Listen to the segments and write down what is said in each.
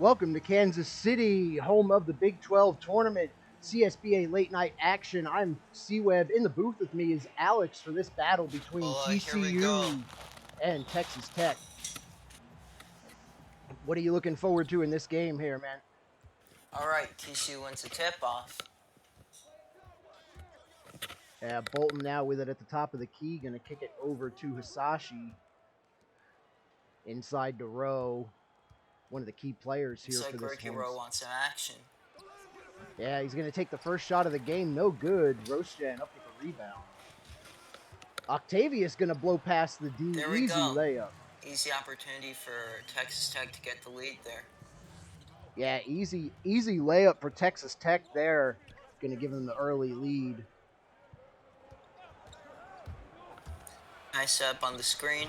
Welcome to Kansas City, home of the Big 12 tournament, CSBA late night action. I'm C-Web. In the booth with me is Alex for this battle between Here we go. TCU and Texas Tech. What are you looking forward to in this game here, man? All right, TCU wins the tip-off. Yeah, Bolton now with it at the top of the key, going to kick it over to Hisashi inside the row. One of the key players here Looks for like this Ricky one. Rowe wants some action. Yeah, he's going to take the first shot of the game. No good. Roshan up with the rebound. Octavius going to blow past the D. There we Easy go. layup. Easy opportunity for Texas Tech to get the lead there. Yeah, easy layup for Texas Tech there. Going to give them the early lead. Nice setup on the screen.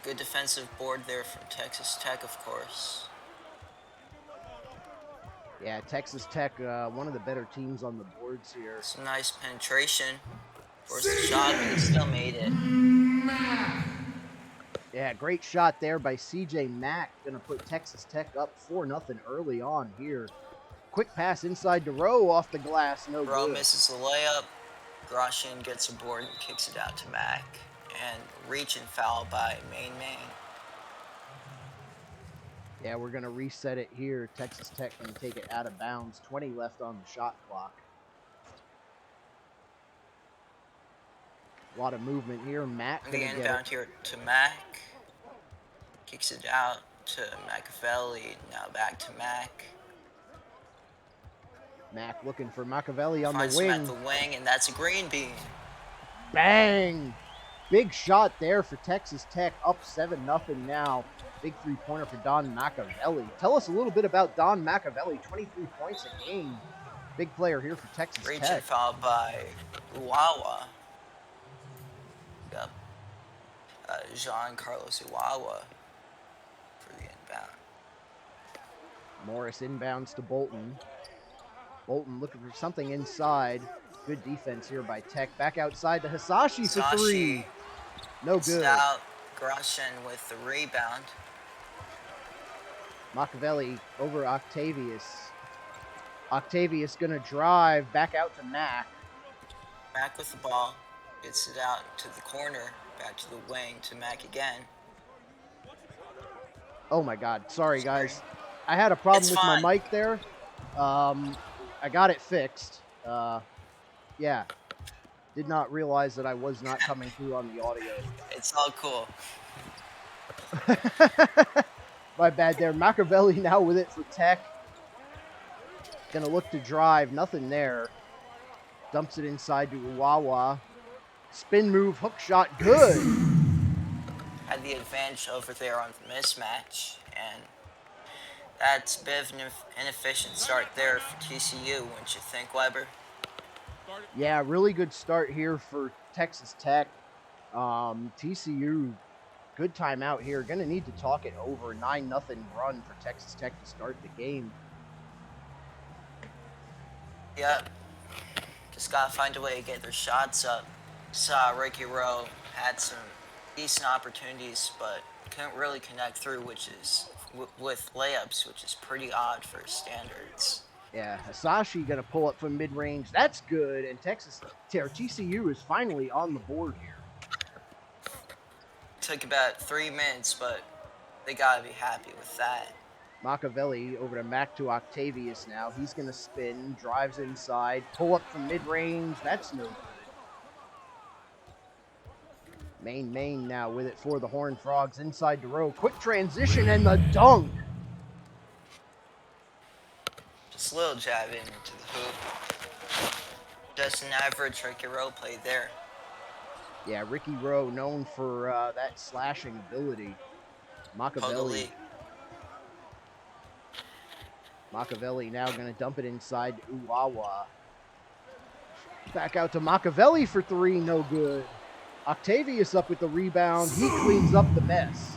Good defensive board there from Texas Tech, of course. Yeah, Texas Tech, one of the better teams on the boards here. Some nice penetration. Forced the shot, but he still made it. Yeah, great shot there by CJ Mack. Going to put Texas Tech up 4-0 early on here. Quick pass inside the row off the glass. No Rowe good. misses the layup. Grosjean gets a board and kicks it out to Mack. And reach and foul by Main. Yeah, we're going to reset it here. Texas Tech going to take it out of bounds. 20 left on the shot clock. A lot of movement here. Mack The inbound here to Mack. Kicks it out to Machiavelli. Now back to Mack. Mack looking for Machiavelli on Finds the wing. him at the wing, and that's a green bean. Bang! Big shot there for Texas Tech. Up 7-0 now. Big three-pointer for Don Machiavelli. Tell us a little bit about Don Machiavelli. 23 points a game. Big player here for Texas Reach Tech. and foul by Uwawa. Yep. Jean Carlos Uwawa for the inbound. Morris inbounds to Bolton. Bolton looking for something inside. Good defense here by Tech. Back outside to Hisashi for three. No good. Out. Grosjean with the rebound. Machiavelli over Octavius. Octavius going to drive back out to Mack. Mack with the ball. Gets it out to the corner. Back to the wing to Mack again. Oh my God. Sorry, guys. I had a problem with my mic there. I got it fixed. Yeah. Did not realize that I was not coming through on the audio. It's all cool. My bad there. Machiavelli now with it for Tech. Gonna look to drive. Nothing there. Dumps it inside to Uwawa. Spin move, hook shot, good. Had the advantage over there on the mismatch, and that's a bit of an inefficient start there for TCU, wouldn't you think, Weber? Yeah, really good start here for Texas Tech. TCU, good timeout here. Going to need to talk it over. 9-0 run for Texas Tech to start the game. Yep. Just got to find a way to get their shots up. Saw Ricky Rowe had some decent opportunities, but couldn't really connect through, which is with layups, which is pretty odd for standards. Yeah, Hisashi going to pull up from mid-range. That's good, and TCU is finally on the board here. Took about 3 minutes, but they got to be happy with that. Machiavelli over to Mack to Octavius now. He's going to spin, drives inside, pull up from mid-range. That's no good. Main now with it for the Horned Frogs inside the row. Quick transition and the dunk. Just a little jab into the hoop. Just an average Ricky Rowe play there. Yeah, Ricky Rowe known for that slashing ability. Machiavelli now going to dump it inside to Uwawa. Back out to Machiavelli for three, no good. Octavius up with the rebound. He cleans up the mess.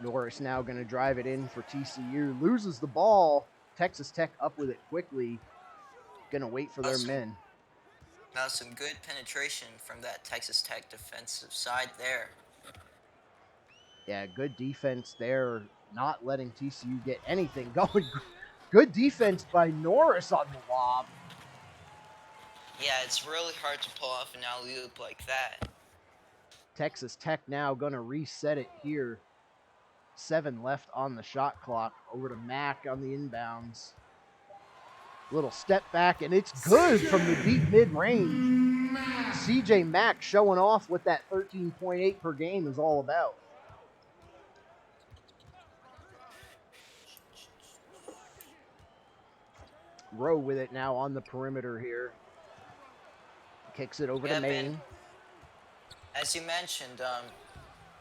Norris now going to drive it in for TCU. Loses the ball. Texas Tech up with it quickly. Gonna wait for their men. Now some good penetration from that Texas Tech defensive side there. Yeah, good defense there, not letting TCU get anything going. Good defense by Norris on the lob. Yeah, it's really hard to pull off an alley-oop like that. Texas Tech now gonna reset it here. 7 left on the shot clock. Over to Mack on the inbounds. Little step back, and it's good from the deep mid-range. CJ Mack showing off what that 13.8 per game is all about. Rowe with it now on the perimeter here. Kicks it over to Maine. As you mentioned,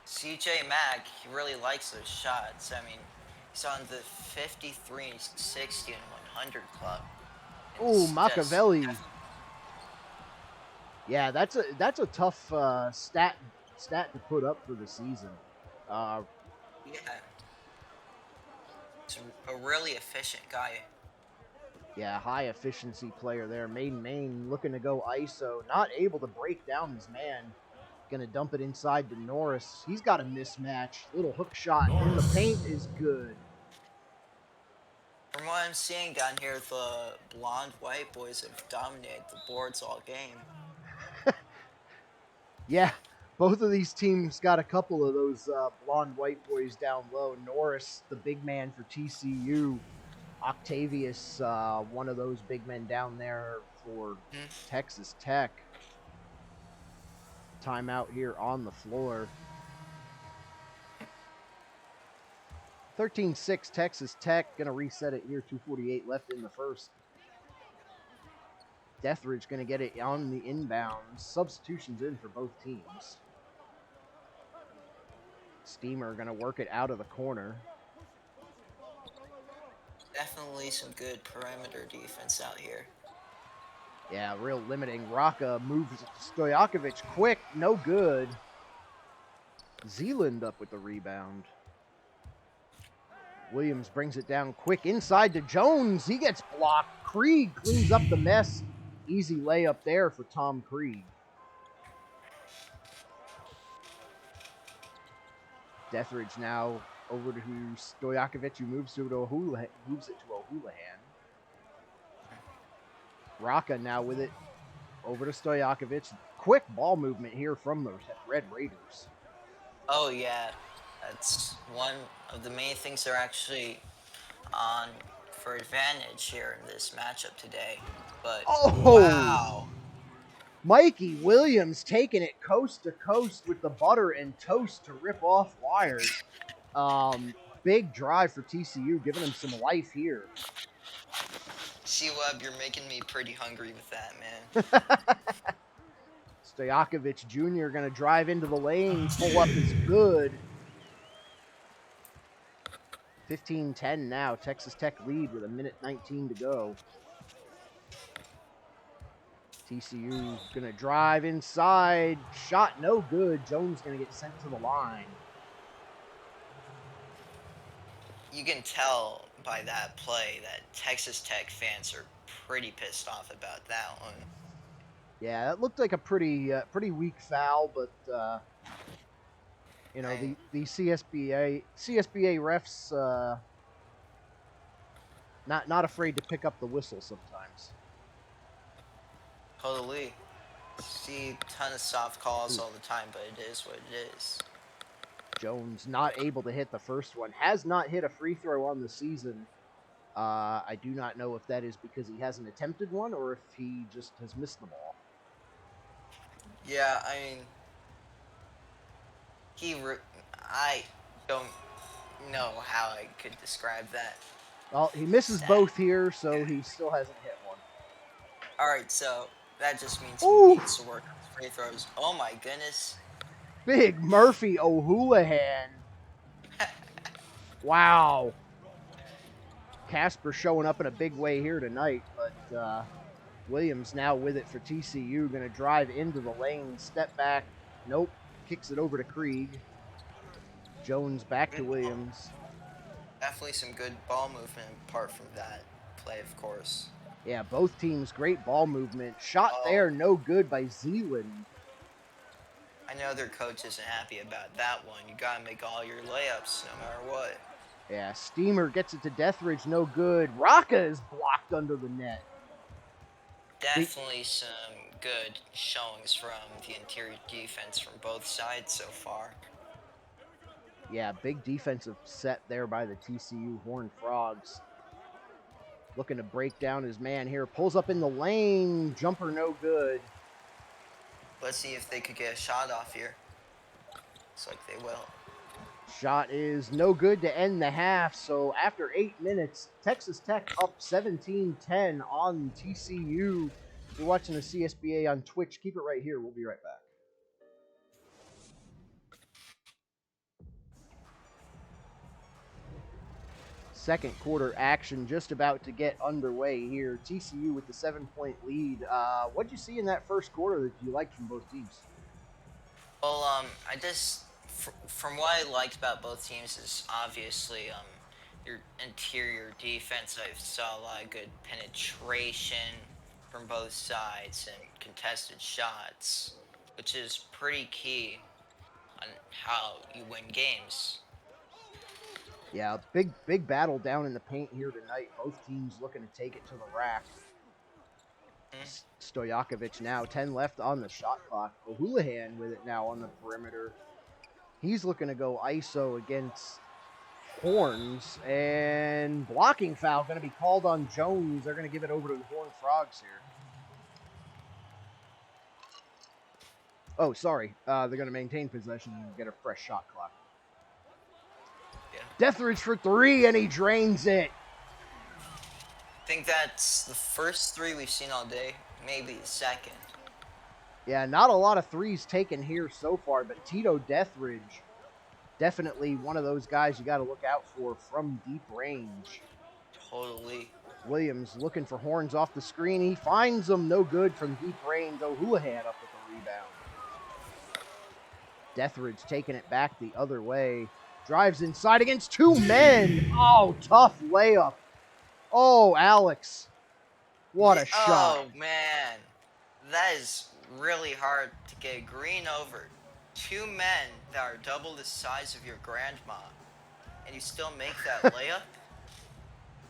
CJ Mack, he really likes those shots. I mean, he's on the 53, 60, and 100 club. Oh, Machiavelli. Yeah, that's a tough stat to put up for the season. Yeah. He's a really efficient guy. Yeah, high efficiency player there. Maine looking to go ISO. Not able to break down his man. Gonna dump it inside to Norris. He's got a mismatch. Little hook shot in the paint is good. From what I'm seeing down here, the blonde white boys have dominated the boards all game. Yeah, both of these teams got a couple of those blonde white boys down low. Norris, the big man for TCU. Octavius, one of those big men down there for Texas Tech. Timeout here on the floor. 13-6 Texas Tech. Going to reset it here. 2:48 left in the first. Deathridge going to get it on the inbounds. Substitutions in for both teams. Steamer going to work it out of the corner. Definitely some good perimeter defense out here. Yeah, real limiting. Rocca moves Stojakovic quick. No good. Zeeland up with the rebound. Williams brings it down quick inside to Jones. He gets blocked. Krieg cleans up the mess. Easy layup there for Tom Krieg. Deathridge now over to Stojakovic, who moves it to O'Houlihan. Rocca now with it over to Stojakovic. Quick ball movement here from the Red Raiders. Oh, yeah. That's one of the main things they're actually on for advantage here in this matchup today. But, wow. Mikey Williams taking it coast to coast with the butter and toast to rip off wires. Big drive for TCU, giving them some life here. Csba, you're making me pretty hungry with that, man. Stojakovic Jr. going to drive into the lane. Pull up is good. 15-10 now. Texas Tech lead with 1:19 to go. TCU going to drive inside. Shot no good. Jones going to get sent to the line. You can tell by that play that Texas Tech fans are pretty pissed off about that one. Yeah, that looked like a pretty weak foul, but you know, the CSBA refs not afraid to pick up the whistle sometimes. Totally. See a ton of soft calls all the time, but it is what it is. Jones not able to hit the first one. Has not hit a free throw on the season. I do not know if that is because he hasn't attempted one or if he just has missed the ball. Yeah, I mean, I don't know how I could describe that. Well, he misses both here, so he still hasn't hit one. All right, so that just means he needs to work on his free throws. Oh my goodness. Big Murphy O'Houlihan. Wow. Casper showing up in a big way here tonight, but Williams now with it for TCU. Going to drive into the lane, step back. Nope. Kicks it over to Krieg. Jones back to Williams. Definitely some good ball movement apart from that play, of course. Yeah, both teams, great ball movement. Shot Oh, there, no good by Zealand. I know their coach isn't happy about that one. You gotta make all your layups no matter what. Yeah, Steamer gets it to Deathridge, no good. Rocca is blocked under the net. Definitely some good showings from the interior defense from both sides so far. Yeah, big defensive set there by the TCU Horned Frogs. Looking to break down his man here. Pulls up in the lane. Jumper no good. Let's see if they could get a shot off here. Looks like they will. Shot is no good to end the half. So after 8 minutes, Texas Tech up 17-10 on TCU. You're watching the CSBA on Twitch. Keep it right here. We'll be right back. Second quarter action just about to get underway here. TCU with the 7-point lead. What'd you see in that first quarter that you liked from both teams? Well, I just, from what I liked about both teams is obviously your interior defense. I saw a lot of good penetration from both sides and contested shots, which is pretty key on how you win games. Yeah, big battle down in the paint here tonight. Both teams looking to take it to the rack. Stojakovic now, 10 left on the shot clock. O'Houlihan with it now on the perimeter. He's looking to go ISO against Horns, and blocking foul going to be called on Jones. They're going to give it over to the Horned Frogs here. Oh, sorry. They're going to maintain possession and get a fresh shot clock. Yeah. Deathridge for three, and he drains it. I think that's the first three we've seen all day, maybe the second. Yeah, not a lot of threes taken here so far, but Tito Deathridge, definitely one of those guys you got to look out for from deep range. Totally. Williams looking for Horns off the screen. He finds them, no good from deep range. O'Houlihan up with the rebound. Deathridge taking it back the other way. Drives inside against two men. Oh, tough layup. Oh, Alex. What a shot. Oh, man. That is really hard to get green over. Two men that are double the size of your grandma, and you still make that layup?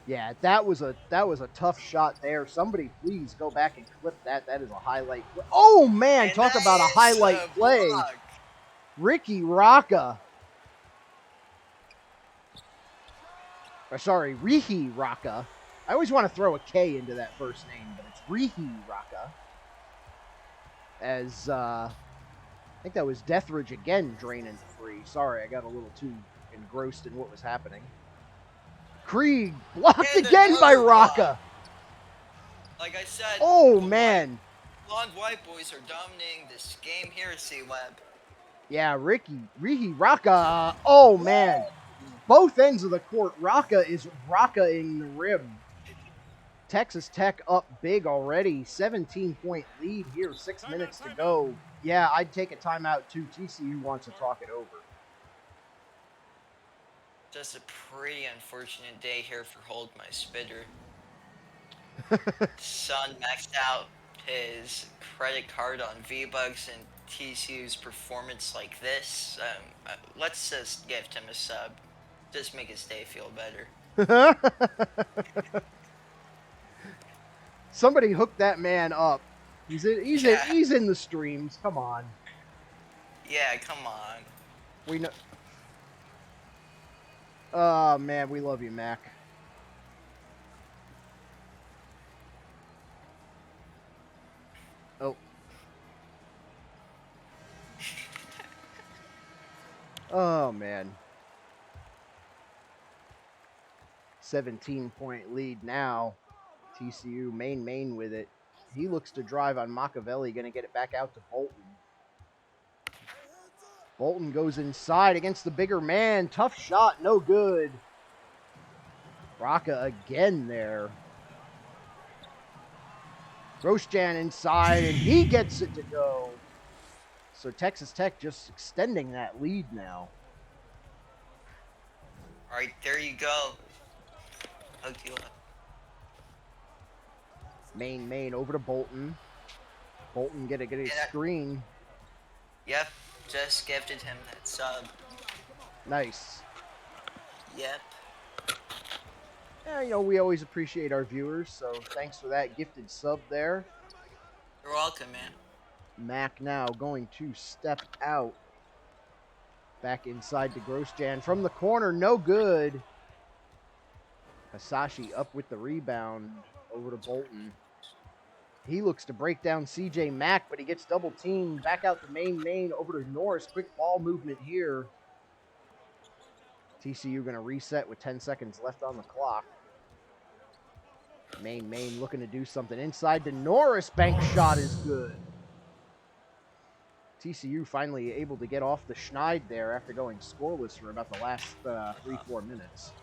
Yeah, that was a tough shot there. Somebody please go back and clip that. That is a highlight. Oh, man, and talk about a highlight play. Ricky Rocca. Sorry, Rihi Rocca. I always want to throw a K into that first name, but it's Rihi Rocca. As, I think that was Deathridge again draining free. Sorry, I got a little too engrossed in what was happening. Krieg blocked again by Rocca. Like I said. Oh, man. Blonde white boys are dominating this game here, C-Web. Yeah, Rihi Rocca. Oh, man. Both ends of the court, Rocca is Rocca-ing the rim. Texas Tech up big already. 17-point lead here, 6 minutes to go. Yeah, I'd take a timeout too. TCU wants to talk it over. Just a pretty unfortunate day here for Hold My Spitter. Son maxed out his credit card on V-Bucks, and TCU's performance like this, let's just gift him a sub. Just make his day feel better. Somebody hook that man up. He's in the streams. Come on. Yeah, come on. We know. Oh man, we love you, Mac. Oh. Oh man. 17-point lead now. TCU main with it. He looks to drive on Machiavelli. Going to get it back out to Bolton. Bolton goes inside against the bigger man. Tough shot. No good. Rocca again there. Rosjan inside, and he gets it to go. So Texas Tech just extending that lead now. All right, there you go. Hooked you up. Main over to Bolton. Bolton get a screen. Yep, just gifted him that sub. Nice. Yep. Yeah, we always appreciate our viewers, so thanks for that gifted sub there. You're welcome, man. Mac now going to step out. Back inside to Grosjean from the corner, no good. Hasashi up with the rebound over to Bolton. He looks to break down CJ Mack, but he gets double teamed. Back out to main over to Norris. Quick ball movement here. TCU going to reset with 10 seconds left on the clock. Main looking to do something inside to Norris. Bank shot is good. TCU finally able to get off the schneid there after going scoreless for about the last 3-4 minutes.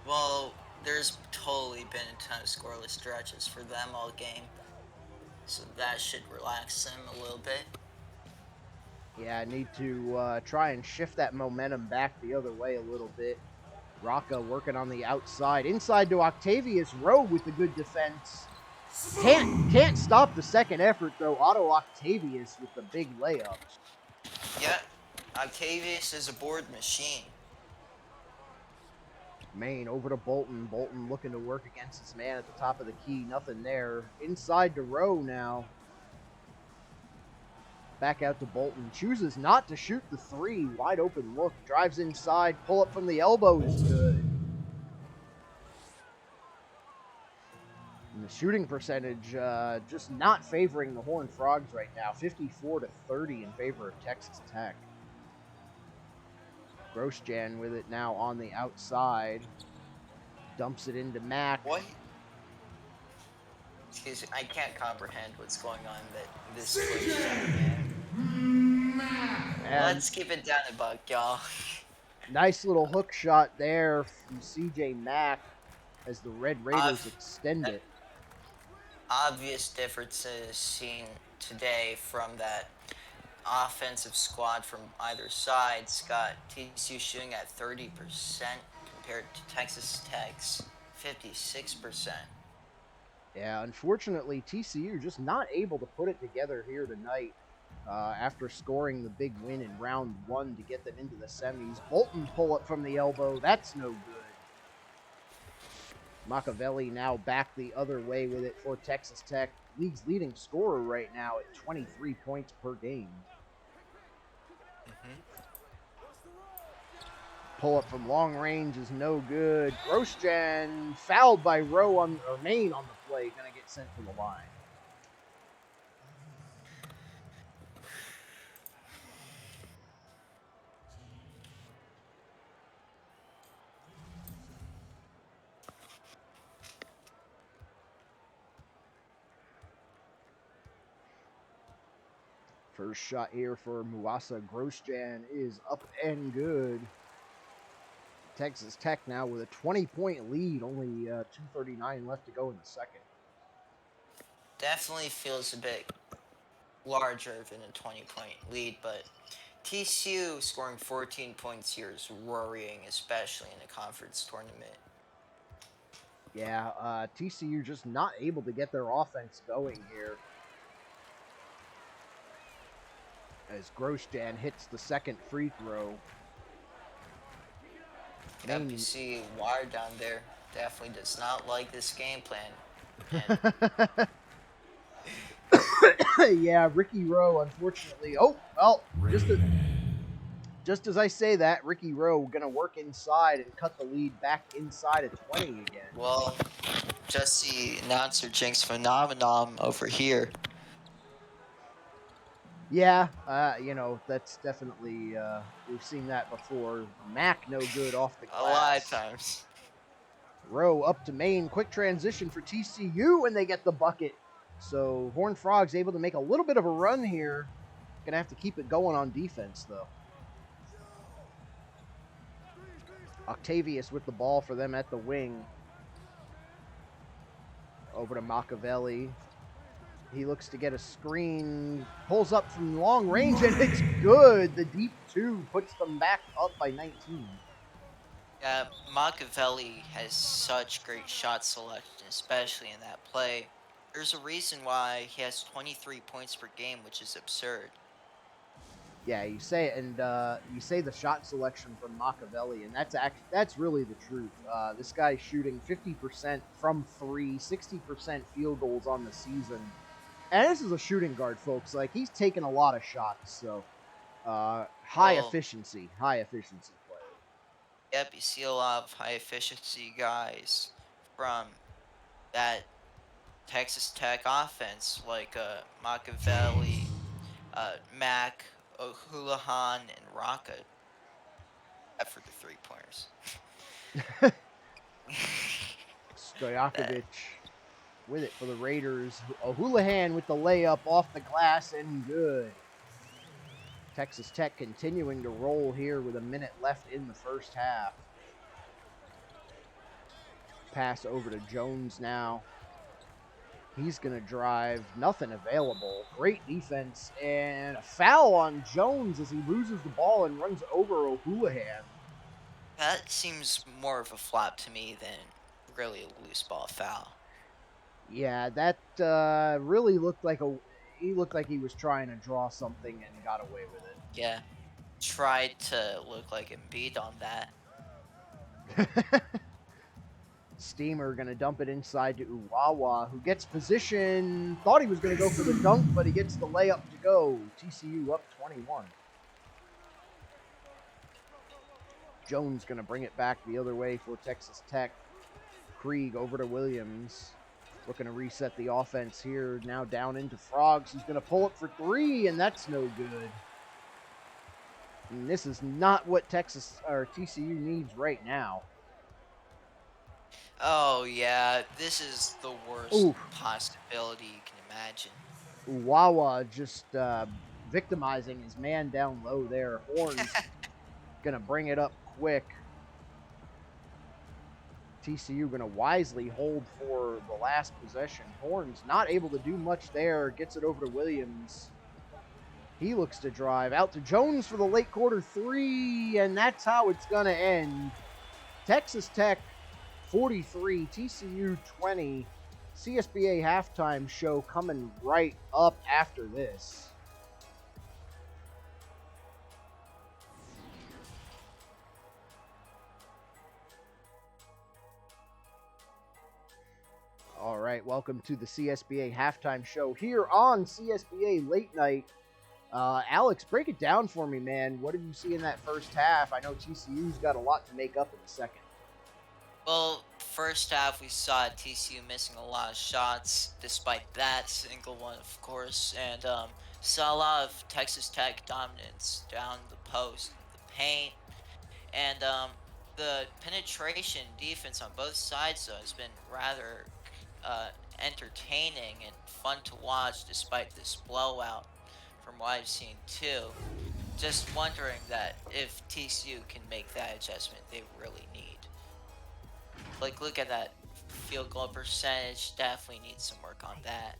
Well, there's totally been a ton of scoreless stretches for them all game. So that should relax them a little bit. Yeah, I need to try and shift that momentum back the other way a little bit. Rocca working on the outside. Inside to Octavius Rowe with the good defense. Can't stop the second effort, though. Otto Octavius with the big layup. Yeah, Octavius is a board machine. Main over to Bolton. Bolton looking to work against his man at the top of the key. Nothing there. Inside to Rowe now. Back out to Bolton. Chooses not to shoot the three. Wide open look. Drives inside. Pull up from the elbow is good. And the shooting percentage just not favoring the Horned Frogs right now. 54-30 in favor of Texas Tech. Grosjean with it now on the outside. Dumps it into Mack. What? Excuse me, I can't comprehend what's going on that this Twitch man. Let's keep it down a buck, y'all. Nice little hook shot there from CJ Mack as the Red Raiders extend it. Obvious differences seen today from that offensive squad from either side. Scott, TCU shooting at 30% compared to Texas Tech's 56%. Yeah, unfortunately, TCU just not able to put it together here tonight after scoring the big win in round one to get them into the semis. Bolton pull up from the elbow. That's no good. Machiavelli now back the other way with it for Texas Tech. League's leading scorer right now at 23 points per game. Pull up from long range is no good. Grosjean fouled by Rowe or Main on the play. Going to get sent to the line. First shot here for Muasa Grosjean is up and good. Texas Tech now with a 20-point lead, only 2:39 left to go in the second. Definitely feels a bit larger than a 20-point lead, but TCU scoring 14 points here is worrying, especially in a conference tournament. Yeah, TCU just not able to get their offense going here. As Grosjean hits the second free throw. FBC Wire down there definitely does not like this game plan. Yeah, Ricky Rowe, unfortunately. Oh, well, just as I say that, Ricky Rowe gonna work inside and cut the lead back inside of 20 again. Well, just the announcer jinx phenomenon over here. Yeah, that's definitely, we've seen that before. Mack no good off the glass. A lot of times. Rowe up to Main, quick transition for TCU, and they get the bucket. So Horned Frogs able to make a little bit of a run here. Gonna have to keep it going on defense, though. Octavius with the ball for them at the wing. Over to Machiavelli. He looks to get a screen, pulls up from long range, and it's good. The deep two puts them back up by 19. Machiavelli has such great shot selection, especially in that play. There's a reason why he has 23 points per game, which is absurd. Yeah, you say it, and you say the shot selection from Machiavelli, and that's really the truth. This guy's shooting 50% from three, 60% field goals on the season, and this is a shooting guard, folks. Like he's taking a lot of shots, so Well, high efficiency player. yep, you see a lot of high efficiency guys from that Texas Tech offense, like Machiavelli, Mac, O'Houlihan, and Rocket, except for the 3 pointers. That Stojakovic with it for the Raiders. O'Houlihan with the layup off the glass and good. Texas Tech continuing to roll here with a minute left in the first half. Pass over to Jones now. He's going to drive. Nothing available. Great defense. And a foul on Jones as he loses the ball and runs over O'Houlihan. that seems more of a flop to me than really a loose ball foul. Yeah, that really looked like he looked like he was trying to draw something and got away with Yeah, tried to look like Embiid on that. it. Steamer going to dump it inside to Uwawa, who gets position. Thought he was going to go for the dunk, but he gets the layup to go. TCU up 21. Jones going to bring it back the other way for Texas Tech. Krieg over to Williams. Looking to reset the offense here. Now down into Frogs. He's going to pull it for three, and that's no good. And this is not what Texas or TCU needs right now. Oh yeah, this is the worst Oof. possibility you can imagine. Uwawa just victimizing his man down low there. Horns going to bring it up quick. TCU going to wisely hold for the last possession. Horns not able to do much there. Gets it over to Williams. He looks to drive out to Jones for the late quarter three, and that's how it's going to end. Texas Tech 43, TCU 20. CSBA halftime show coming right up after this. All right, welcome to the CSBA halftime show here on CSBA Late Night. Alex, break it down for me, man. What did you see in that first half? I know TCU's got a lot to make up in the second. Well, first half we saw TCU missing a lot of shots, despite that single one, of course, and saw a lot of Texas Tech dominance down the post, the paint, and the penetration defense on both sides though has been rather entertaining and fun to watch despite this blowout from what I've seen too. Just wondering that if TCU can make that adjustment they really need. Like, look at that field goal percentage. Definitely needs some work on that.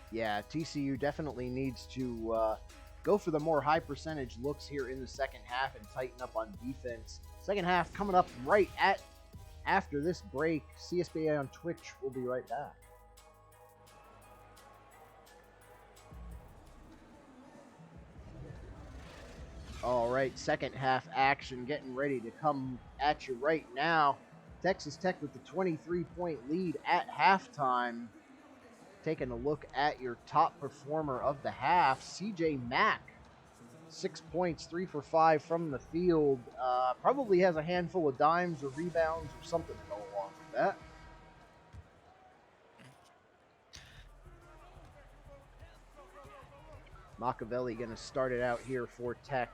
Yeah, TCU definitely needs to go for the more high percentage looks here in the second half and tighten up on defense. Second half coming up right after this break. CSBA on Twitch. We'll be right back. All right, second half action getting ready to come at you right now. Texas Tech with the 23-point lead at halftime. Taking a look at your top performer of the half, CJ Mack. 6 points, 3 for 5 from the field. Probably has a handful of dimes or rebounds or something to go along with that. Machiavelli going to start it out here for Tech.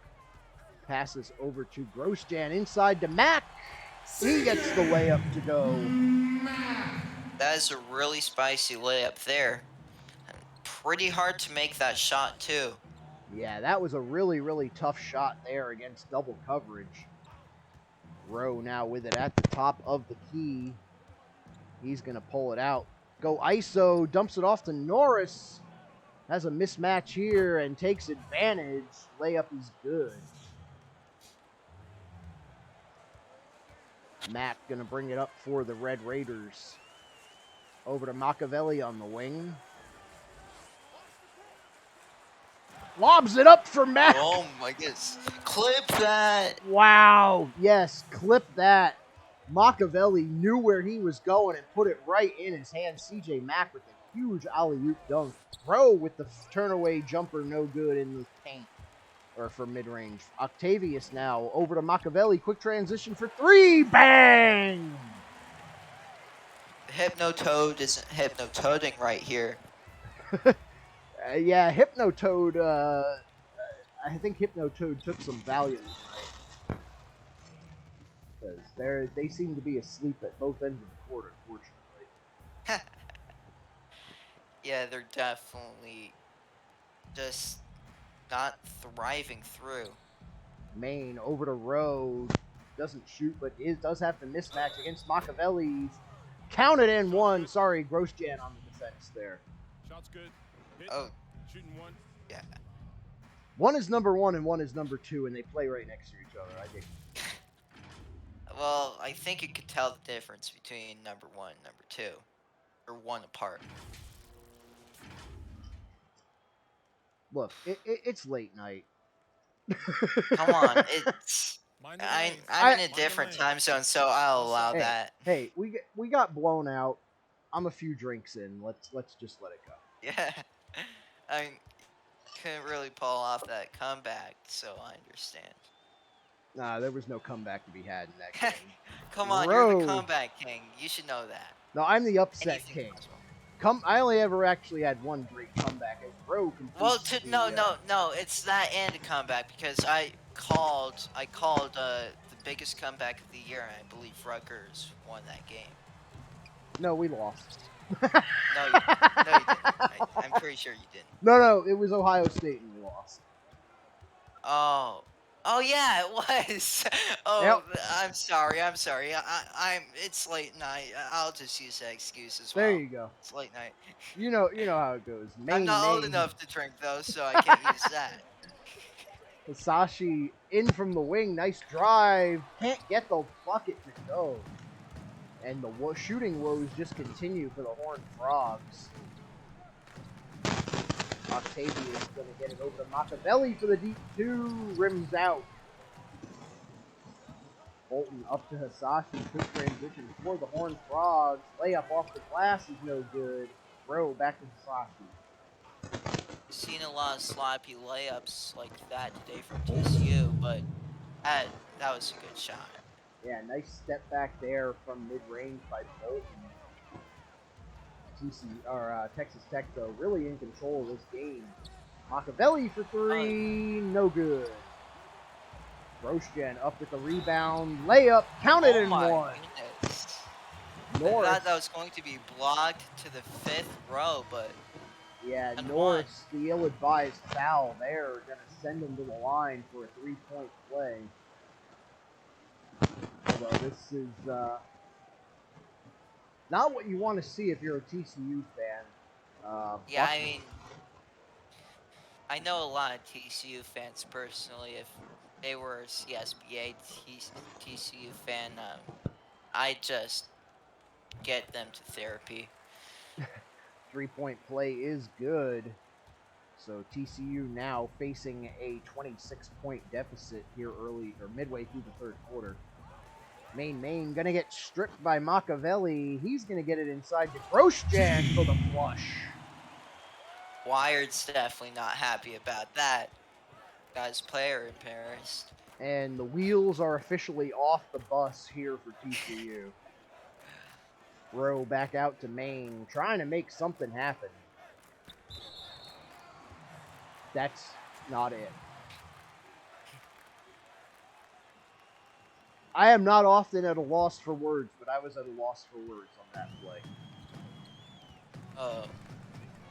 Passes over to Grosjean inside to Mack. He gets the layup to go. That is a really spicy layup there. And pretty hard to make that shot too. Yeah, that was a really, really tough shot there against double coverage. Rowe now with it at the top of the key. He's going to pull it out. Go ISO, dumps it off to Norris. Has a mismatch here and takes advantage. Layup is good. Mack gonna bring it up for the Red Raiders. Over to Machiavelli on the wing. Lobs it up for Mack. Oh my goodness. Clip that. Wow. Yes, clip that. Machiavelli knew where he was going and put it right in his hand. CJ Mack with a huge alley-oop dunk. Rowe with the turnaway jumper, no good in the paint. Or for mid-range. Octavius now over to Machiavelli. Quick transition for three. Bang! Hypnotoad isn't hypnotoading right here. Yeah, Hypnotoad. I think Hypnotoad took some Valium tonight. Because they seem to be asleep at both ends of the court, unfortunately. Yeah, they're definitely just not thriving through. Maine over to Rowe. Doesn't shoot, but does have the mismatch against Machiavelli. Counted in one. Sorry, Grosjean on the defense there. Shot's good. Hit. Oh, Shooting one. yeah. One is number one and one is number two, and they play right next to each other. I think. Well, I think you could tell the difference between number 1 and number 2. Or one apart. Look, it's late night. Come on, it's... Mind the I'm lanes. in a different time zone, so I'll allow Hey, that. hey, we got blown out. I'm a few drinks in. Let's just let it go. Yeah. I couldn't really pull off that comeback, so I understand. Nah, there was no comeback to be had in that game. Come on, you're Rowe. the comeback king. You should know that. No, I'm the upset Anything king. possible. I only ever actually had one great comeback as Rowe completes Well, the, no, it's that and a comeback because I called the biggest comeback of the year, and I believe Rutgers won that game. No, we lost. No, you didn't. I'm pretty sure you didn't. No, it was Ohio State and we lost. Oh yeah, it was. Oh, Yep. I'm sorry. It's late night. I'll just use that excuse as well. There you go. It's late night. You know how it goes. I'm not old enough to drink though, so I can't use that. Hisashi in from the wing. Nice drive. Can't get the bucket to go. And the shooting woes just continue for the Horned Frogs. Octavius is going to get it over to Machiavelli for the deep two. Rims out. Bolton up to Hisashi. Quick transition for the Horned Frogs. Layup off the glass is no good. Rowe back to Hisashi. Seen a lot of sloppy layups like that today from TCU, but that was a good shot. Yeah, nice step back there from mid-range by Bolton. Texas Tech, though, really in control of this game. Machiavelli for three, no good. Grosjean up with the rebound, layup, counted in one. Goodness. Norris, I thought that was going to be blocked to the 5th row, but yeah, and Norris, the ill-advised foul there, gonna send him to the line for a three-point play. Although this is not what you want to see if you're a TCU fan. yeah, I mean, I know a lot of TCU fans personally. If they were a CSBA TCU fan, I just get them to therapy. Three-point play is good. So TCU now facing a 26-point deficit here midway through the third quarter. Maine gonna get stripped by Machiavelli. He's gonna get it inside to Grosjean for the flush. Wired's definitely not happy about that. Got his player embarrassed. And the wheels are officially off the bus here for TCU. Rowe back out to Maine, trying to make something happen. That's not it. I am not often at a loss for words, but I was at a loss for words on that play.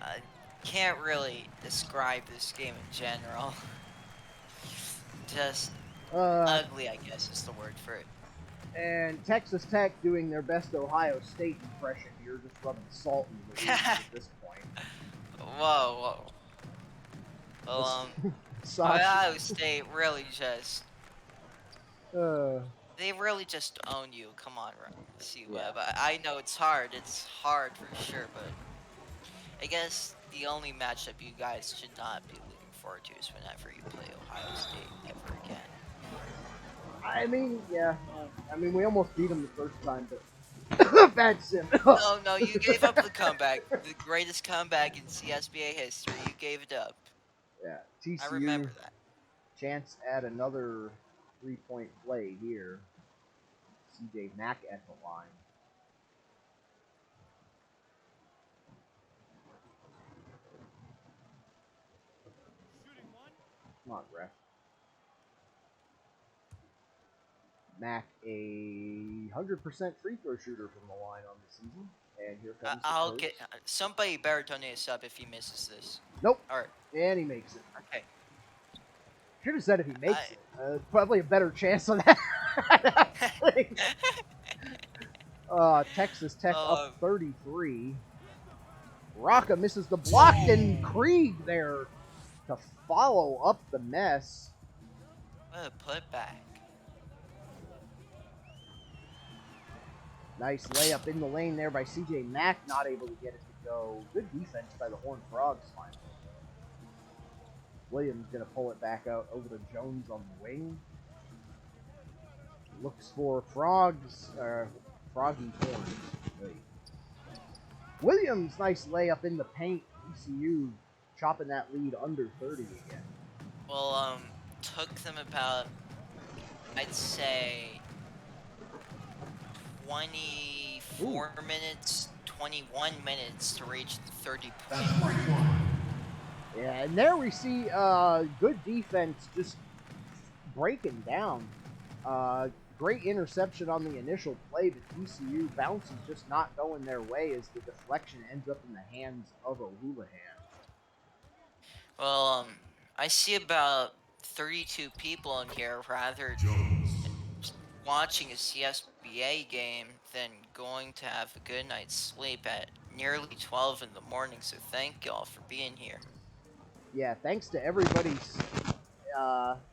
I can't really describe this game in general. Just ugly, I guess, is the word for it. And Texas Tech doing their best Ohio State impression here, just rubbing salt into the wounds at this point. Whoa. Well, Ohio State really just... they really just own you. Come on, Csba. Yeah. But I know it's hard. It's hard for sure, but I guess the only matchup you guys should not be looking forward to is whenever you play Ohio State ever again. I mean, yeah. I mean, we almost beat them the first time, but bad sim. No, no, you gave up the comeback. The greatest comeback in CSBA history. You gave it up. Yeah, I TCU remember that. chance at another 3-point play here. CJ Mack at the line. Shooting one. Come on, ref. Mack, a 100% free throw shooter from the line on the season. And here comes the I'll coach. get somebody better donate a sub if he misses this. Nope. All right. And he makes it. Okay. Should have said if he makes it. Probably a better chance on that. Texas Tech up 33. Rocca misses the block, and Krieg there to follow up the mess. What a putback. Nice layup in the lane there by CJ Mack, not able to get it to go. Good defense by the Horned Frogs finally. Williams going to pull it back out over to Jones on the wing. Looks for Froggy Horns. Wait. Williams, nice layup in the paint. ECU chopping that lead under 30 again. Well, took them about, I'd say, 24 minutes, 21 minutes to reach the 30-point mark. Yeah, and there we see good defense just breaking down. Great interception on the initial play, but TCU bounce is just not going their way as the deflection ends up in the hands of O'Houlihan. Well, I see about 32 people in here rather watching a CSBA game than going to have a good night's sleep at nearly 12 in the morning, so thank y'all for being here. Yeah, thanks to everybody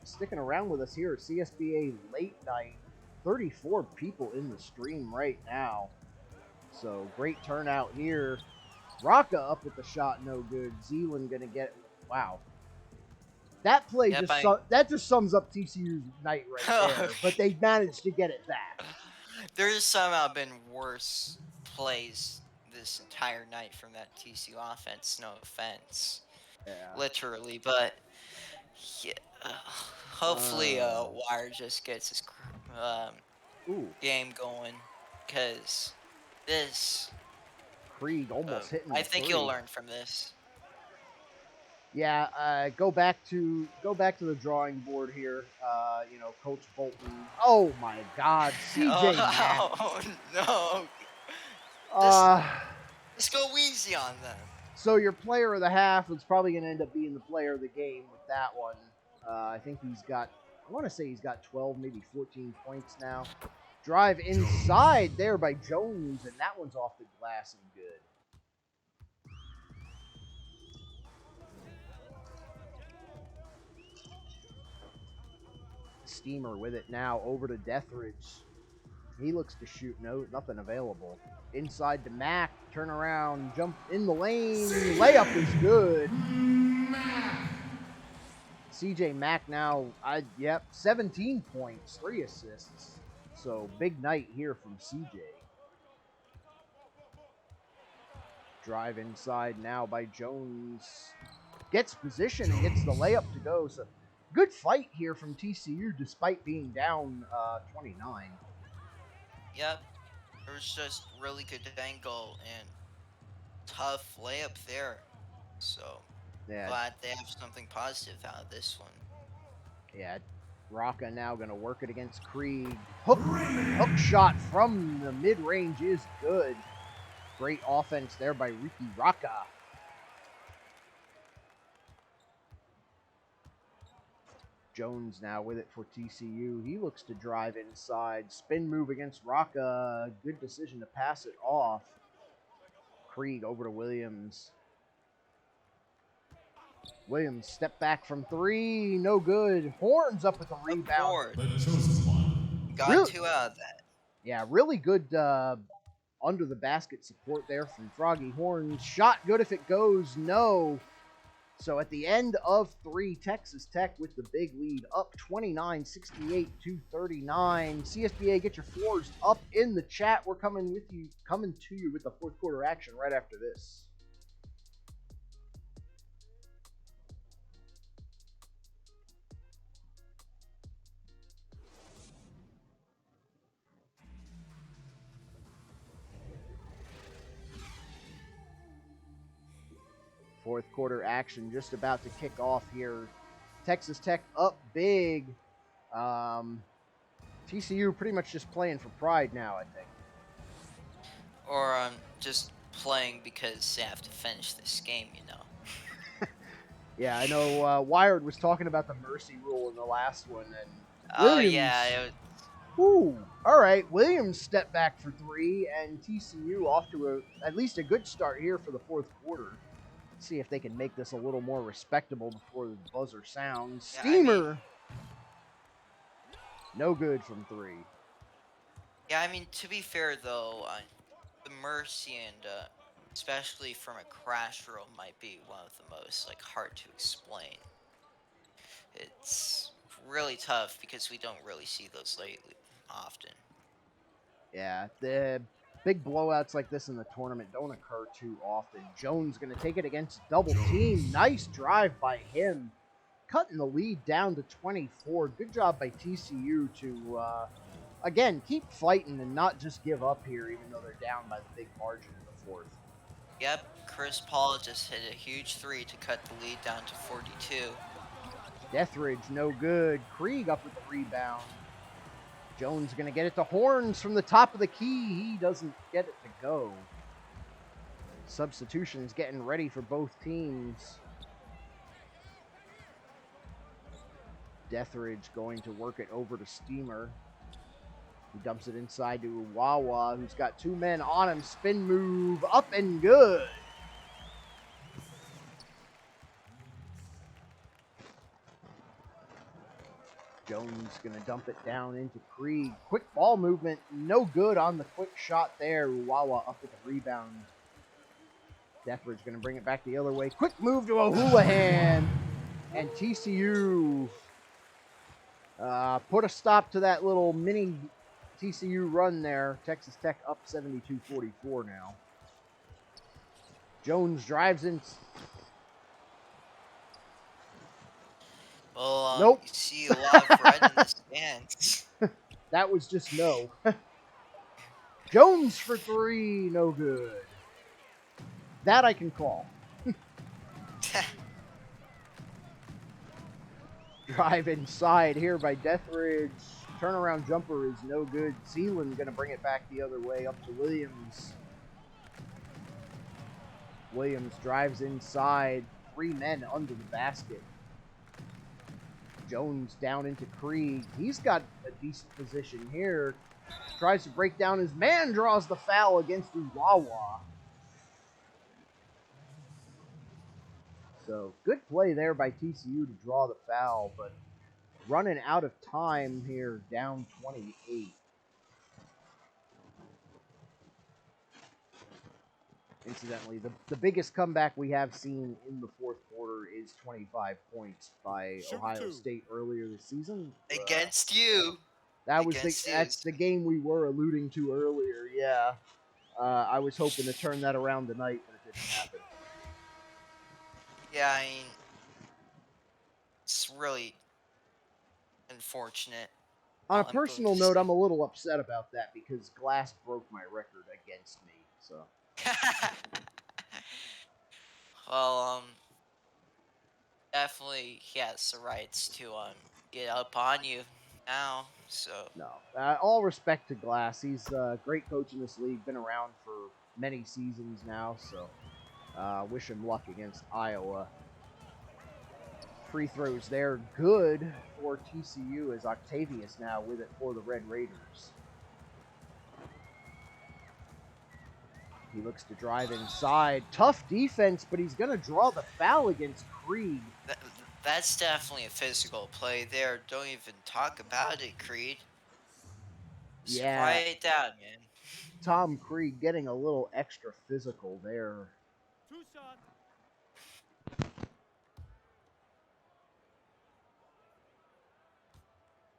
sticking around with us here at CSBA Late Night. 34 people in the stream right now. So, great turnout here. Rocca up with the shot, no good. Zeeland gonna get... Wow. That play that just sums up TCU's night right there. But they managed to get it back. There's somehow been worse plays this entire night from that TCU offense. No offense. Yeah. Literally, but yeah, hopefully Wire just gets his game going, because this Krieg almost hitting I think you'll learn from this. Yeah, go back to the drawing board here. Coach Bolton. Oh my God, CJ Mack. Oh no. Just go easy on them. So your player of the half was probably going to end up being the player of the game with that one. I think I want to say he's got 12, maybe 14 points now. Drive inside there by Jones, and that one's off the glass and good. Steamer with it now over to Deathridge. He looks to shoot, nothing available. Inside to Mack, turn around, jump in the lane, layup is good. CJ Mack now, 17 points, 3 assists. So big night here from CJ. Drive inside now by Jones. Gets position and gets the layup to go. So good fight here from TCU despite being down 29. Yep. It was just really good angle and tough layup there. So glad they have something positive out of this one. Yeah. Rocca now going to work it against Krieg. Hook shot from the mid-range is good. Great offense there by Ricky Rocca. Jones now with it for TCU. He looks to drive inside. Spin move against Rocca. Good decision to pass it off. Krieg over to Williams. Williams step back from 3. No good. Horns up with the rebound. Got Really, 2 out of that. yeah, really good under the basket support there from Froggy Horns. Shot good if it goes, no. So at the end of 3, Texas Tech with the big lead, up 29-68 to 39. CSBA, get your floors up in the chat. We're coming to you with the fourth quarter action right after this. Fourth quarter action just about to kick off here. Texas Tech up big. TCU pretty much just playing for pride now, I think. Or just playing because they have to finish this game, you know. Yeah, I know Wired was talking about the mercy rule in the last one, and Oh Williams. yeah, Ooh, all right. Williams stepped back for 3, and TCU off to at least a good start here for the fourth quarter. See if they can make this a little more respectable before the buzzer sounds. Yeah, Steamer. No good from 3. I mean, to be fair though, the mercy and especially from a crash rule might be one of the most like hard to explain. It's really tough because we don't really see those lately often. Yeah, the big blowouts like this in the tournament don't occur too often. Jones going to take it against double team. Nice drive by him. Cutting the lead down to 24. Good job by TCU to, again, keep fighting and not just give up here, even though they're down by the big margin in the fourth. Yep, Chris Paul just hit a huge 3 to cut the lead down to 42. Deathridge, no good. Krieg up with the rebound. Jones going to get it to Horns from the top of the key. He doesn't get it to go. Substitutions getting ready for both teams. Deathridge going to work it over to Steamer. He dumps it inside to Wawa, who's got 2 men on him. Spin move, up and good. Jones going to dump it down into Krieg. Quick ball movement, no good on the quick shot there. Wawa up with the rebound. Deathridge going to bring it back the other way. Quick move to O'Houlihan. And TCU put a stop to that little mini TCU run there. Texas Tech up 72-44 now. Jones drives in. Well, Nope. You see a lot of red in the stands. That was just no. Jones for 3, no good. That I can call. Drive inside here by Deathridge. Turnaround jumper is no good. Zeeland going to bring it back the other way up to Williams. Williams drives inside. 3 men under the basket. Jones down into Krieg. He's got a decent position here. Tries to break down his man, draws the foul against Uwawa. So good play there by TCU to draw the foul, but running out of time here, down 28. Incidentally, the biggest comeback we have seen in the fourth quarter is 25 points by Ohio State earlier this season. Against you. That's the game we were alluding to earlier. Yeah, I was hoping to turn that around tonight, but it didn't happen. Yeah, I mean, it's really unfortunate. On a personal note, I'm a little upset about that because Glass broke my record against me. So. Well, definitely he has the rights to get up on you now. So no, all respect to Glass. He's a great coach in this league. Been around for many seasons now. So wish him luck against Iowa. Free throws there, good for TCU as Octavius now with it for the Red Raiders. He looks to drive inside. Tough defense, but he's going to draw the foul against Krieg. That's definitely a physical play there. Don't even talk about it, Creed. Just Yeah, quiet it down, man. Tom Krieg getting a little extra physical there. 2 shots.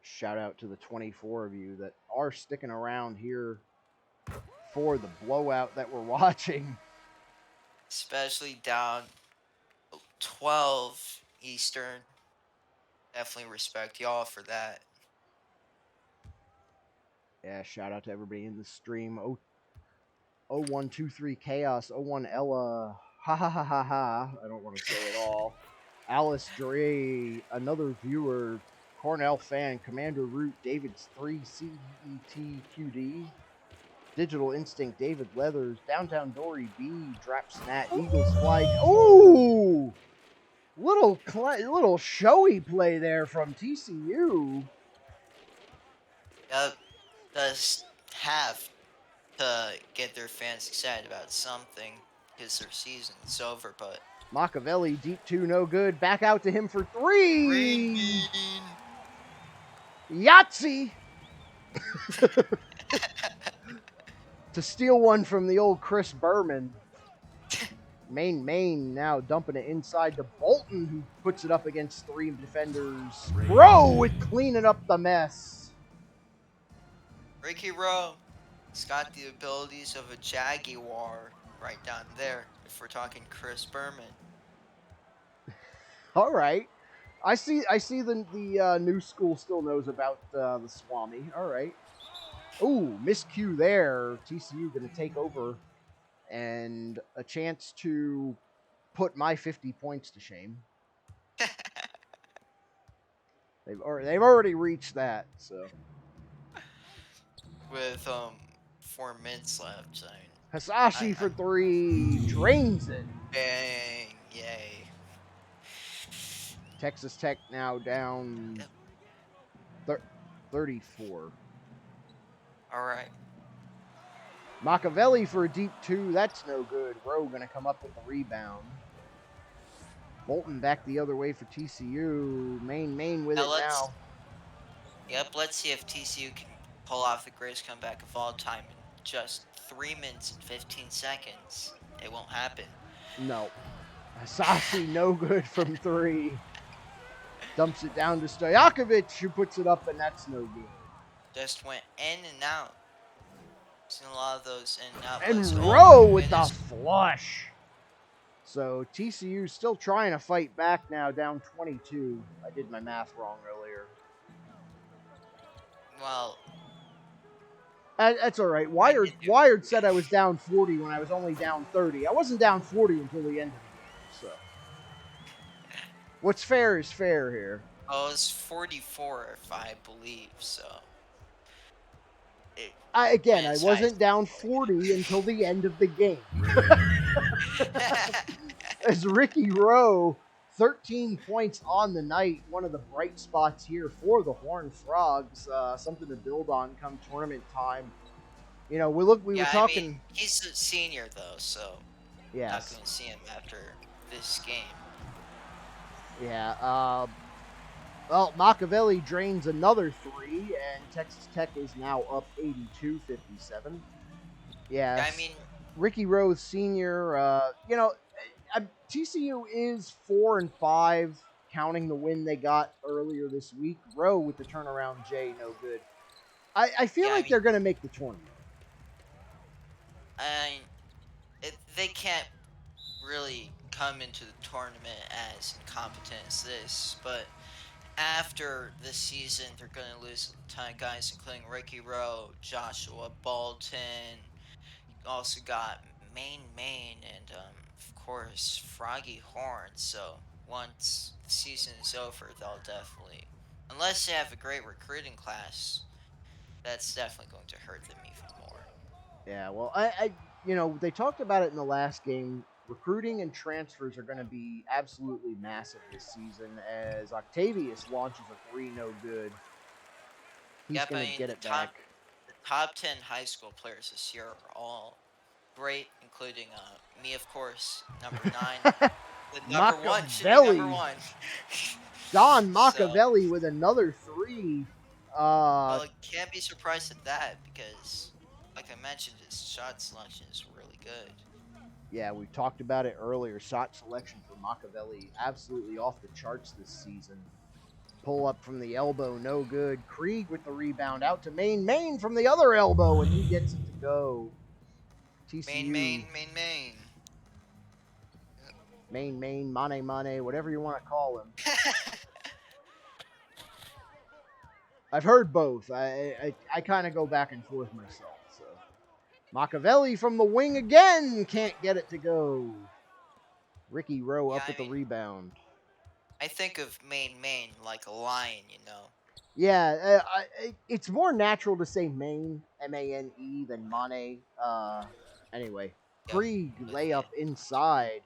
Shout out to the 24 of you that are sticking around here for the blowout that we're watching. Especially down 12 Eastern. Definitely respect y'all for that. Yeah, shout out to everybody in the stream. 0123 Chaos, 01 Ella, ha ha ha ha ha. I don't want to say it all. Alice Dre, another viewer, Cornell fan, Commander Root, David's 3 CETQD, Digital Instinct, David Leathers, Downtown Dory B, Drap Snat, Eagles Fly. Ooh! Little showy play there from TCU. Yep, does have to get their fans excited about something because their season's over, but Machiavelli, deep two, no good. Back out to him for three. Green. Yahtzee! To steal one from the old Chris Berman. Main now dumping it inside to Bolton, who puts it up against 3 defenders. Rowe with cleaning up the mess. Ricky Rowe, he's got the abilities of a Jaguar right down there, if we're talking Chris Berman. All right. I see the new school still knows about the Swami. All right. Ooh, miscue there. TCU going to take over and a chance to put my 50 points to shame. They've already reached that, so. With 4 minutes left, I mean, Hasashi for 3, drains it. bang, yay. Texas Tech now down 34. All right. Machiavelli for a deep 2, that's no good. Rowe going to come up with the rebound. Bolton back the other way for TCU. Main with it now. Yep, let's see if TCU can pull off the greatest comeback of all time in just 3 minutes and 15 seconds. It won't happen. No. Hasashi no good from 3. Dumps it down to Stojakovic, who puts it up, and that's no good. Just went in and out. Seen a lot of those in and out. And plays. Rowe Oh, with the goodness. flush. So TCU still trying to fight back now, down 22. I did my math wrong earlier. Well, That's all right. Wired said I was down 40 when I was only down 30. I wasn't down 40 until the end of the game. So what's fair is fair here. oh, it's 44 if I believe so. I Minutes wasn't high. down 40 until the end of the game. As Ricky Rowe, 13 points on the night, one of the bright spots here for the Horned Frogs. Something to build on come tournament time. You know, we were talking. I mean, he's a senior though, so not Yes. going to see him after this game. Yeah. Well, Machiavelli drains another 3, and Texas Tech is now up 82-57. Yeah. I mean, Ricky Rose Sr. TCU is 4-5, counting the win they got earlier this week. Rowe with the turnaround J, no good. I feel like they're going to make the tournament. they can't really come into the tournament as incompetent as this, but after this season, they're going to lose a ton of guys, including Ricky Rowe, Joshua Bolton. You also got Main, and of course Froggy Horn. So once the season is over, they'll definitely, unless they have a great recruiting class, that's definitely going to hurt them even more. Yeah, well, they talked about it in the last game. Recruiting and transfers are going to be absolutely massive this season as Octavius launches a 3, no good. He's going to get it back. The top 10 high school players this year are all great, including me, of course, number 9. The number 1 should be number 1. Don Machiavelli with another 3. Uh, Well, you can't be surprised at that because, like I mentioned, his shot selection is really good. yeah, we talked about it earlier. Shot selection for Machiavelli absolutely off the charts this season. Pull up from the elbow, no good. Krieg with the rebound out to Main. Main from the other elbow, and he gets it to go. Main, TCU, main, main, main. Main, Mane, whatever you want to call him. I've heard both. I kind of go back and forth myself. So Machiavelli from the wing again can't get it to go. Ricky Rowe Yeah, up I with the mean, rebound. I think of main like a lion, you know. Yeah, it's more natural to say Maine, Mane, than Mane. Anyway, Yep, Krieg with you. layup inside.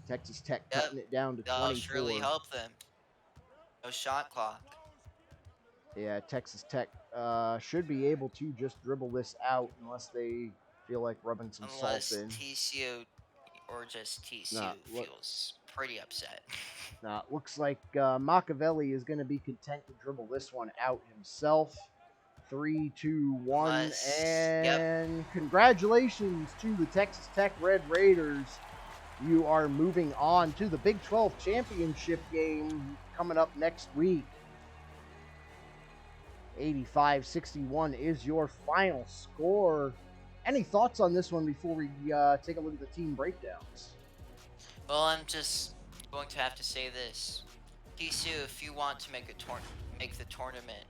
Texas Tech Yep, cutting it down to that'll surely 24. help them. No shot clock. Yeah, Texas Tech should be able to just dribble this out unless they feel like rubbing some salt Unless in. TCU or just TCU Nah, look, feels pretty upset. nah, looks like Machiavelli is going to be content to dribble this one out himself. 3, 2, 1, Yep. and congratulations to the Texas Tech Red Raiders. You are moving on to the Big 12 championship game coming up next week. 85-61 is your final score. Any thoughts on this one before we take a look at the team breakdowns? Well, I'm just going to have to say this. TCU, if you want to make the tournament,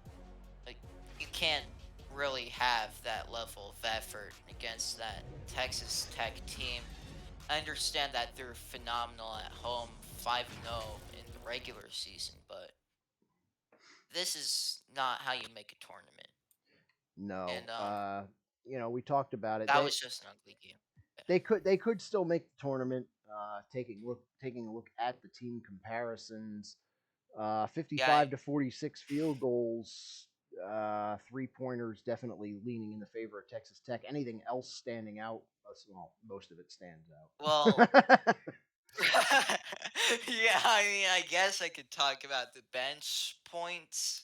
like you can't really have that level of effort against that Texas Tech team. I understand that they're phenomenal at home, 5-0 in the regular season, but this is not how you make a tournament. No. And We talked about it. that was just an ugly game. Yeah. They could still make the tournament. Taking a look at the team comparisons, Yeah, 55 to 46 field goals, 3 pointers definitely leaning in the favor of Texas Tech. Anything else standing out? Well, most of it stands well, out. yeah, I mean, I guess I could talk about the bench points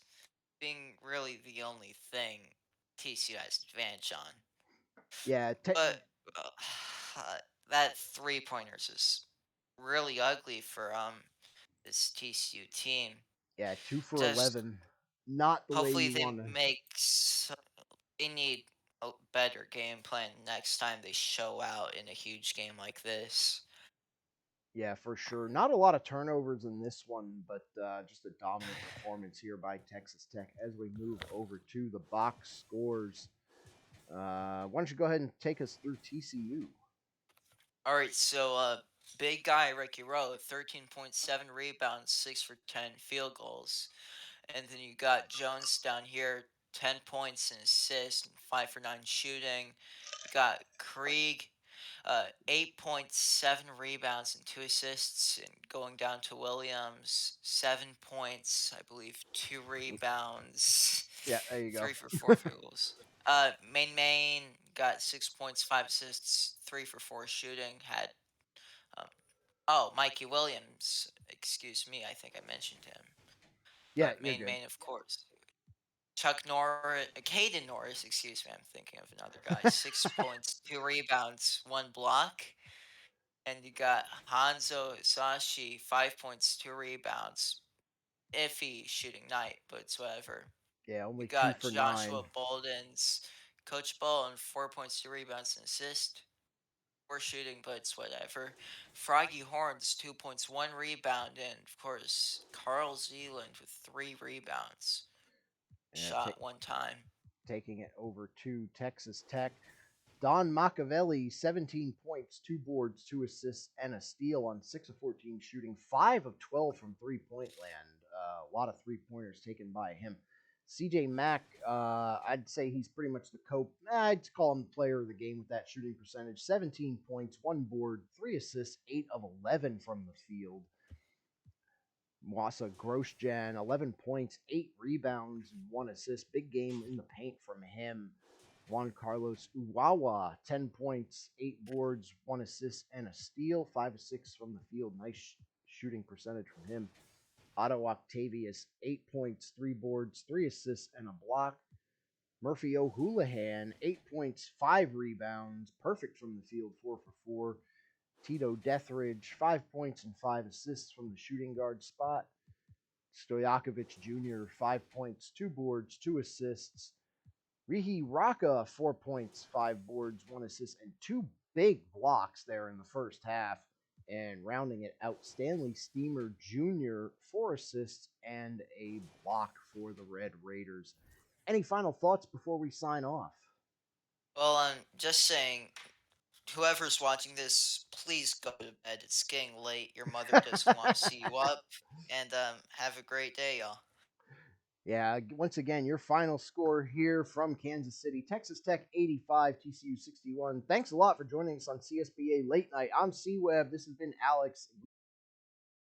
being really the only thing TCU has advantage on. yeah, But uh, that 3 pointers is really ugly for this TCU team. yeah, 2 for Just 11. Not the way hopefully you they want to. they need a better game plan next time they show out in a huge game like this. Yeah, for sure. Not a lot of turnovers in this one, but just a dominant performance here by Texas Tech as we move over to the box scores. Why don't you go ahead and take us through TCU? All right, so big guy Ricky Rowe, 13.7 rebounds, 6 for 10 field goals. And then you got Jones down here, 10 points and assists, and 5 for 9 shooting. You got Krieg, 8.7 rebounds and 2 assists. And going down to Williams, 7 points, I believe, 2 rebounds, Yeah, there you go. 3 for 4 field goals. Main got 6 points, 5 assists, 3 for 4 shooting. Had, um, Mikey Williams, excuse me, I think I mentioned him. Yeah, But you're good. main, of course. Chuck Norris, Caden Norris, excuse me, I'm thinking of another guy. 6 points, 2 rebounds, 1 block. And you got Hanzo Sashi, 5 points, 2 rebounds. Iffy shooting night, but it's whatever. Yeah, You only two got for nine. Joshua Bolden's Coach Bolden, 4 points, 2 rebounds, and assist. We're shooting, but it's whatever. Froggy Horns, 2 points, 1 rebound, and of course, Carl Zealand with 3 rebounds. Yeah, Shot 1 time. taking it over to Texas Tech. Don Machiavelli, 17 points, 2 boards, 2 assists, and a steal on 6 of 14 shooting, 5 of 12 from 3 point land. A lot of 3 pointers taken by him. CJ Mack, I'd say he's pretty much the I'd call him the player of the game with that shooting percentage. 17 points, 1 board, 3 assists, 8 of 11 from the field. Mwasa Grosjean, 11 points, 8 rebounds, and 1 assist. Big game in the paint from him. Juan Carlos Uwawa, 10 points, 8 boards, 1 assist, and a steal. 5 of 6 from the field. Nice shooting percentage from him. Otto Octavius, 8 points, 3 boards, 3 assists, and a block. Murphy O'Houlihan, 8 points, 5 rebounds, perfect from the field, 4 for 4. Tito Deathridge, 5 points and 5 assists from the shooting guard spot. Stojakovic Jr., 5 points, 2 boards, 2 assists. Rihi Raka, 4 points, 5 boards, 1 assist, and 2 big blocks there in the first half. And rounding it out, Stanley Steamer Jr., 4 assists and a block for the Red Raiders. Any final thoughts before we sign off? Well, I'm just saying, whoever's watching this, please go to bed. It's getting late. Your mother doesn't want to see you up. And have a great day, y'all. Yeah, once again, your final score here from Kansas City, Texas Tech 85, TCU 61. Thanks a lot for joining us on CSBA Late Night. I'm C-Web. This has been Alex.